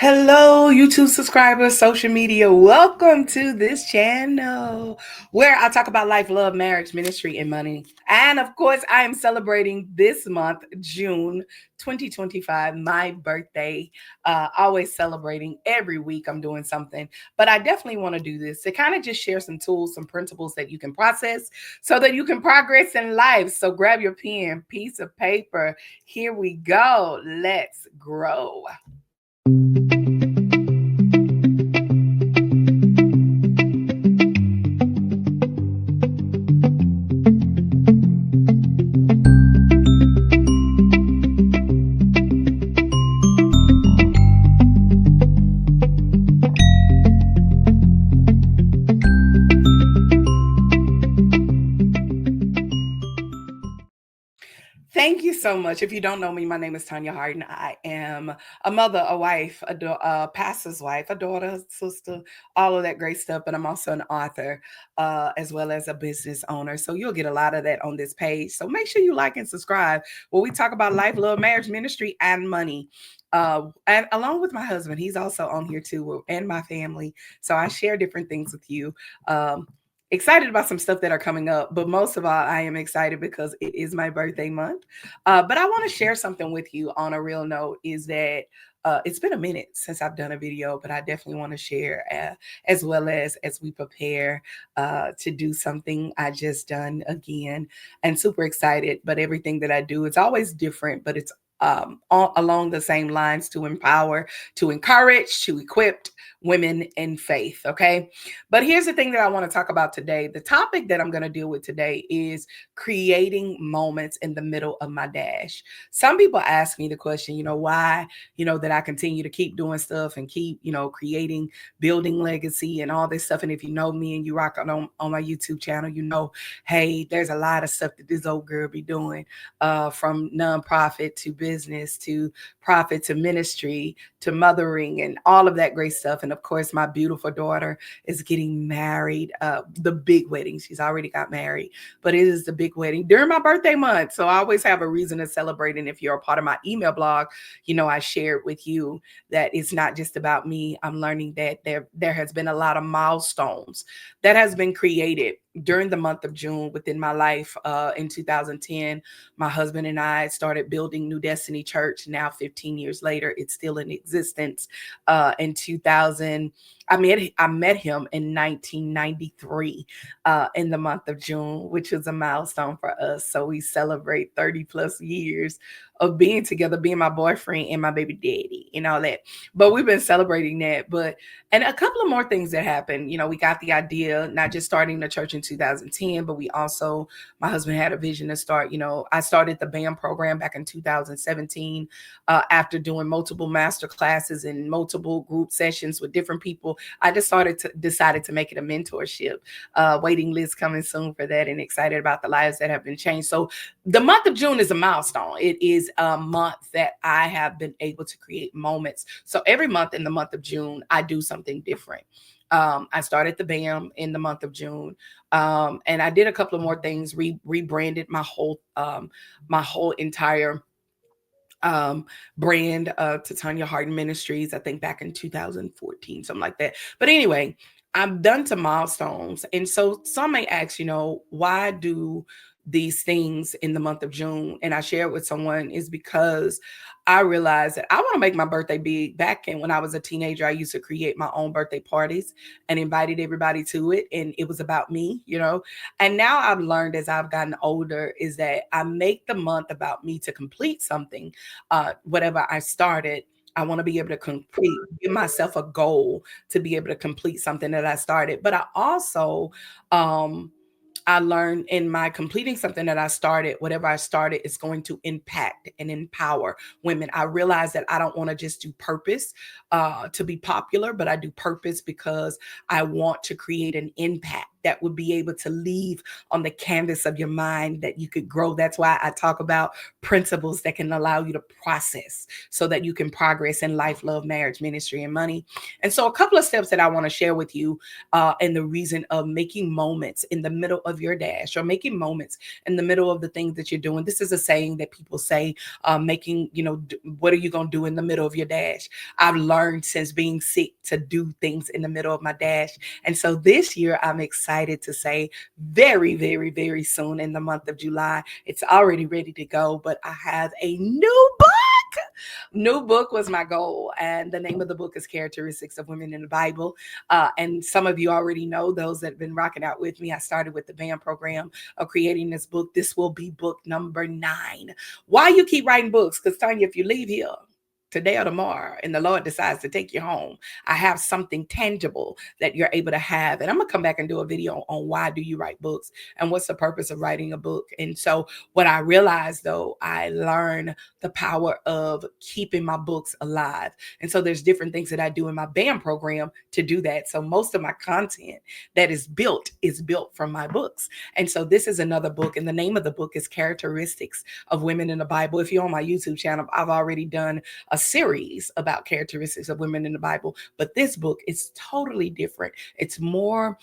Hello, YouTube subscribers, social media. Welcome to this channel where I talk about life, love, marriage, ministry, and money. And of course, I am celebrating this month, June 2025, my birthday. Always celebrating every week. I'm doing something, but I definitely want to do this to kind of just share some tools, some principles that you can process so that you can progress in life. So grab your pen, piece of paper. Here we go. Let's grow. Thank you so much. If you don't know me, my name is Tonya Harden. I am a mother, a wife, a pastor's wife, a daughter, sister, all of that great stuff. But I'm also an author as well as a business owner. So you'll get a lot of that on this page. So make sure you like and subscribe where we talk about life, love, marriage, ministry, and money. And along with my husband, he's also on here too, and my family. So I share different things with you. Excited about some stuff that are coming up, but most of all, I am excited because it is my birthday month. But I want to share something with you on a real note is that it's been a minute since I've done a video, but I definitely want to share as well as we prepare to do something I just done again and super excited. But everything that I do, it's always different, but it's along the same lines to empower, to encourage, to equip women in faith. Okay. But here's the thing that I want to talk about today. The topic that I'm going to deal with today is creating moments in the middle of my dash. Some people ask me the question, why, that I continue to keep doing stuff and keep, creating, building legacy and all this stuff. And if you know me and you rock on my YouTube channel, hey, there's a lot of stuff that this old girl be doing from nonprofit to business to profit to ministry to mothering and all of that great stuff. And of course, my beautiful daughter is getting married, the big wedding. She's already got married, but it is the big wedding during my birthday month. So I always have a reason to celebrate. And if you're a part of my email blog, I shared with you that it's not just about me. I'm learning that there has been a lot of milestones that has been created during the month of June within my life. In 2010, my husband and I started building New Destiny Church. Now, 15 years later, it's still in existence. In 2000, I met him in 1993 in the month of June, which was a milestone for us. So we celebrate 30 plus years of being together, being my boyfriend and my baby daddy and all that. But we've been celebrating that. And a couple of more things that happened. We got the idea, not just starting the church in 2010, but my husband had a vision to start, I started the BAM program back in 2017 after doing multiple master classes and multiple group sessions with different people. I decided to make it a mentorship. Waiting list coming soon for that, and excited about the lives that have been changed. So the month of June is a milestone. It is a month that I have been able to create moments. So every month in the month of June, I do something different. I started the BAM in the month of June. And I did a couple of more things, rebranded my whole entire brand to Tonya Harden Ministries, I think back in 2014, something like that. But anyway, I'm done to milestones. And so some may ask, why do these things in the month of June? And I share it with someone is because I realized that I want to make my birthday big. Back when I was a teenager, I used to create my own birthday parties and invited everybody to it. And it was about me, And now I've learned as I've gotten older is that I make the month about me to complete something, whatever I started. I want to be able to complete, give myself a goal to be able to complete something that I started. But I also, I learned in my completing something that I started, whatever I started is going to impact and empower women. I realized that I don't want to just do purpose to be popular, but I do purpose because I want to create an impact. that would be able to leave on the canvas of your mind that you could grow. That's why I talk about principles that can allow you to process so that you can progress in life, love, marriage, ministry, and money. And so, a couple of steps that I want to share with you, and the reason of making moments in the middle of your dash, or making moments in the middle of the things that you're doing. This is a saying that people say, making, what are you going to do in the middle of your dash? I've learned since being sick to do things in the middle of my dash. And so this year, I'm excited to say very, very, very soon in the month of July, it's already ready to go, but I have a new book. New book was my goal, and the name of the book is Characteristics of Women in the Bible. And some of you already know, those that have been rocking out with me, I started with the band program of creating this book. This will be book number 9. Why you keep writing books? Because Tonya, if you leave here today or tomorrow and the Lord decides to take you home, I have something tangible that you're able to have. And I'm gonna come back and do a video on why do you write books and what's the purpose of writing a book. And so what I realized, though, I learned the power of keeping my books alive. And so there's different things that I do in my band program to do that. So most of my content that is built from my books. And so this is another book, and the name of the book is Characteristics of Women in the Bible. If you're on my YouTube channel, I've already done a series about characteristics of women in the Bible, but this book is totally different. It's more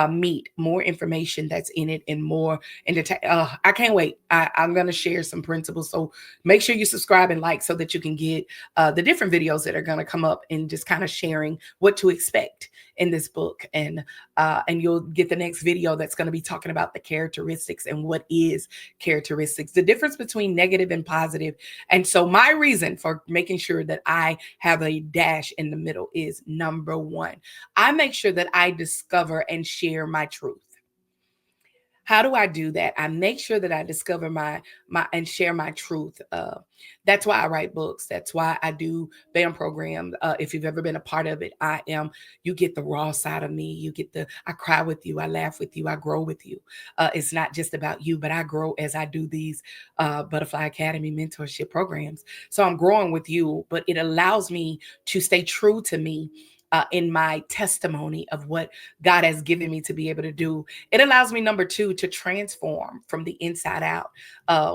meat, more information that's in it, and more I can't wait. I'm going to share some principles. So make sure you subscribe and like so that you can get the different videos that are going to come up, and just kind of sharing what to expect in this book. And you'll get the next video that's going to be talking about the characteristics and what is characteristics, the difference between negative and positive. And so my reason for making sure that I have a dash in the middle is, number one, I make sure that I discover and share my truth. How do I do that? I make sure that I discover my and share my truth. That's why I write books. That's why I do band programs. If you've ever been a part of it, you get the raw side of me. I cry with you. I laugh with you. I grow with you. It's not just about you, but I grow as I do these Butterfly Academy mentorship programs. So I'm growing with you, but it allows me to stay true to me. In my testimony of what God has given me to be able to do. It allows me, number two, to transform from the inside out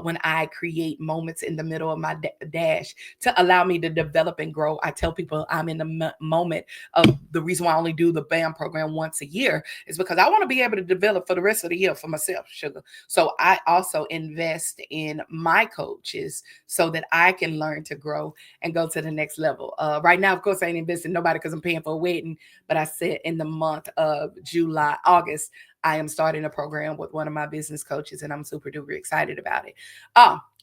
when I create moments in the middle of my dash to allow me to develop and grow. I tell people I'm in the moment of the reason why I only do the BAM program once a year is because I want to be able to develop for the rest of the year for myself, sugar. So I also invest in my coaches so that I can learn to grow and go to the next level. Right now, of course, I ain't investing in nobody because I'm paying for a wedding, but I said in the month of August, I am starting a program with one of my business coaches, and I'm super duper excited about it.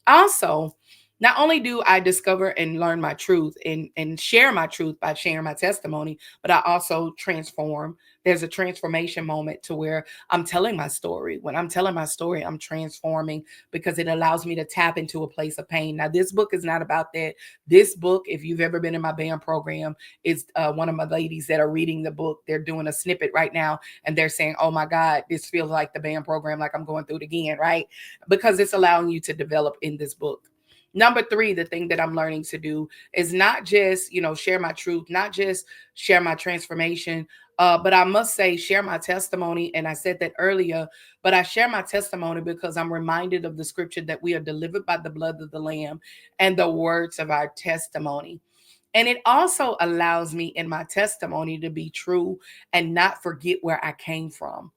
Also, not only do I discover and learn my truth and share my truth by sharing my testimony, but I also transform. There's a transformation moment to where I'm telling my story. When I'm telling my story, I'm transforming because it allows me to tap into a place of pain. Now, this book is not about that. This book, if you've ever been in my band program, is one of my ladies that are reading the book. They're doing a snippet right now, and they're saying, oh my God, this feels like the band program, like I'm going through it again, right? Because it's allowing you to develop in this book. Number three, the thing that I'm learning to do is not just, share my truth, not just share my transformation, but I must say, share my testimony. And I said that earlier, but I share my testimony because I'm reminded of the scripture that we are delivered by the blood of the Lamb and the words of our testimony. And it also allows me in my testimony to be true and not forget where I came from.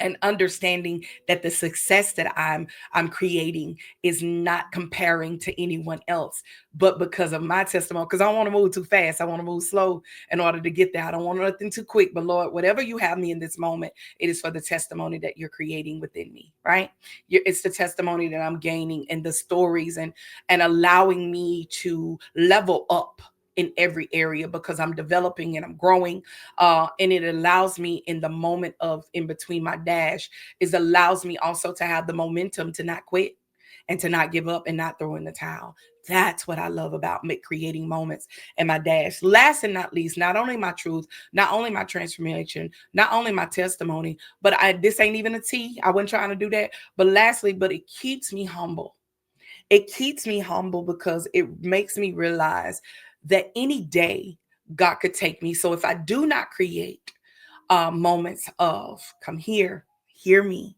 And understanding that the success that I'm creating is not comparing to anyone else, but because of my testimony. Because I don't want to move too fast. I want to move slow in order to get there. I don't want nothing too quick. But Lord, whatever you have me in this moment, it is for the testimony that you're creating within me, right? It's the testimony that I'm gaining and the stories and allowing me to level up in every area because I'm developing and I'm growing. And it allows me in the moment of in between my dash, is allows me also to have the momentum to not quit and to not give up and not throw in the towel. That's what I love about creating moments in my dash. Last and not least, not only my truth, not only my transformation, not only my testimony, but this ain't even a T. I wasn't trying to do that. But lastly, but it keeps me humble. It keeps me humble because it makes me realize that any day God could take me. So if I do not create, moments of come here, hear me,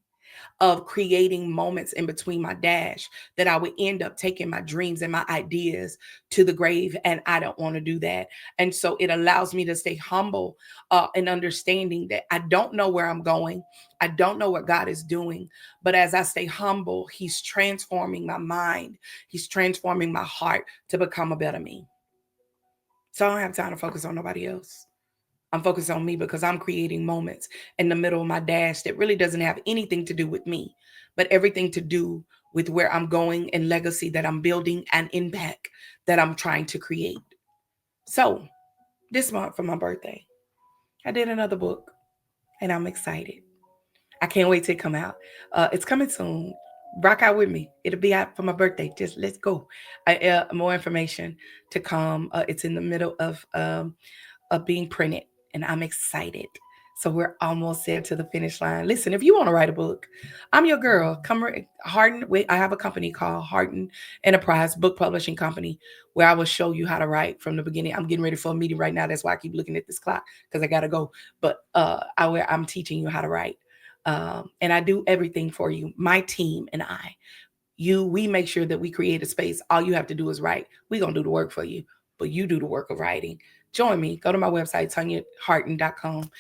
of creating moments in between my dash that I would end up taking my dreams and my ideas to the grave. And I don't want to do that. And so it allows me to stay humble and understanding that I don't know where I'm going. I don't know what God is doing. But as I stay humble, He's transforming my mind. He's transforming my heart to become a better me. So I don't have time to focus on nobody else. I'm focused on me because I'm creating moments in the middle of my dash that really doesn't have anything to do with me, but everything to do with where I'm going and legacy that I'm building and impact that I'm trying to create. So this month for my birthday, I did another book and I'm excited. I can't wait to come out. It's coming soon. Rock out with me. It'll be out for my birthday. Just let's go. More information to come. It's in the middle of being printed, and I'm excited. So we're almost there to the finish line. Listen, if you want to write a book, I'm your girl. Come Harden. I have a company called Harden Enterprise Book Publishing Company where I will show you how to write from the beginning. I'm getting ready for a meeting right now. That's why I keep looking at this clock because I gotta go. But I'm teaching you how to write, and I do everything for you. My team and we make sure that we create a space. All you have to do is write. We're going to do the work for you, but you do the work of writing. Join me. Go to my website, TonyaHarden.com.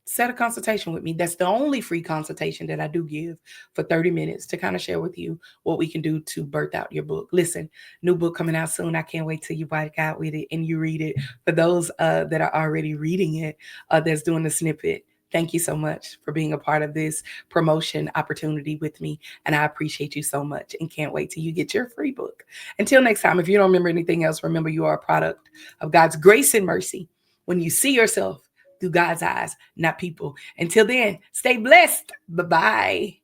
Set a consultation with me. That's the only free consultation that I do give for 30 minutes to kind of share with you what we can do to birth out your book. Listen, new book coming out soon. I can't wait till you back out with it and you read it. For those that are already reading it, that's doing the snippet. Thank you so much for being a part of this promotion opportunity with me. And I appreciate you so much and can't wait till you get your free book. Until next time, if you don't remember anything else, remember you are a product of God's grace and mercy when you see yourself through God's eyes, not people. Until then, stay blessed. Bye-bye.